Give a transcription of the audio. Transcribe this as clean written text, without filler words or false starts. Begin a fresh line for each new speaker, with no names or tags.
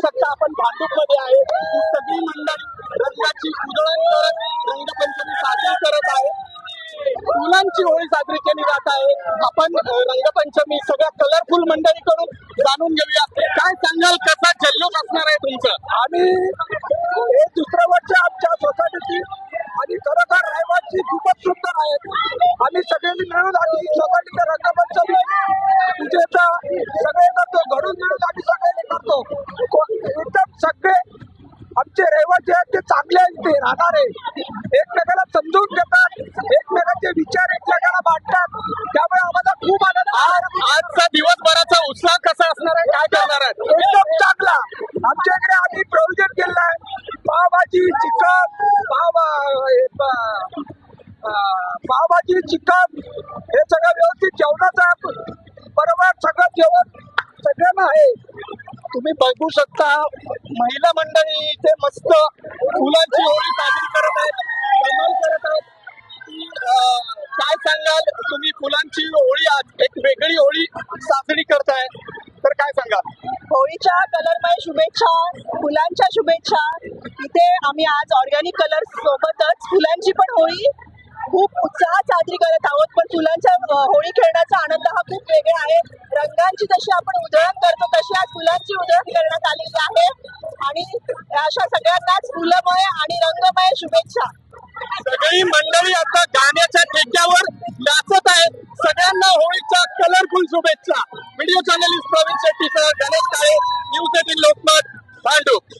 शकता आपण भांडूप मध्ये आहे. ही सगळी मंडळी रंगाची उधळण करत रंगपंचमी साजरी करत आहे. फुलांची होळी साजरी केली जात आहे. आपण रंगपंचमी सगळ्या कलरफुल मंडळीकडून जाणून घेऊया. काय सांगाल, कसा जल्लोष असणार आहे तुमचं?
आम्ही हे दुसरं वर्ष आमच्या सोसायटीची आणि खरोखर रहिवासी खूपच सुंदर आहेत. आम्ही सगळ्यांनी मिळून आम्ही सोसायटीच्या रंगपंचमी पूजेचा सगळे करतो, घडून मिळून आम्ही सगळ्यांनी करतो. एकदम सगळे आमचे रहिवासी आहेत ते चांगले आहेत, ते राहणारे एकमेकाला समजून घेतात, एकमेकांचे विचार एकमेकाला मांडतात. त्यामुळे आम्हाला खूप आनंद आहे.
आजचा दिवसभराचा उत्साह कसा असणार आहे, काय करणार आहे?
एकदम चांगला. आमच्या इकडे आम्ही प्रोव्हिजन केलं आहे. पावभाजी, चिकन, पावभाजी, चिकन हे सगळं व्यवस्थित जेवणाचं बरोबर सगळं जेवण सगळ्यांना आहे.
तुम्ही बघू शकता महिला मंडळी इथे मस्त फुलांची होळी साजरी करत आहेत, कमाल करत आहेत. काय सांगाल तुम्ही, फुलांची होळी आज एक वेगळी होळी साजरी करताय, तर काय सांगाल?
होळीच्या कलरमय शुभेच्छा, फुलांच्या शुभेच्छा. इथे आम्ही आज ऑर्गॅनिक कलर सोबतच फुलांची पण होळी खूप उत्साहात साजरी करत आहोत. पण फुलांच्या होळी खेळण्याचा आनंद हा खूप वेगळा आहे. रंगांची जशी आपण उधळण करतो तशी आज फुलांची उधळण करण्यात आलेली आहे. आणि अशा सगळ्यांनाच फुलमय आणि रंगमय शुभेच्छा.
सगळी मंडळी आता गाण्याच्या ठेक्यावर नाचत आहेत. सगळ्यांना होळीच्या कलरफुल शुभेच्छा. व्हिडिओ जर्नलिस्ट प्रवीण शेट्टी सह गणेश काळे, न्यूज 18 लोकमत, भांडूप.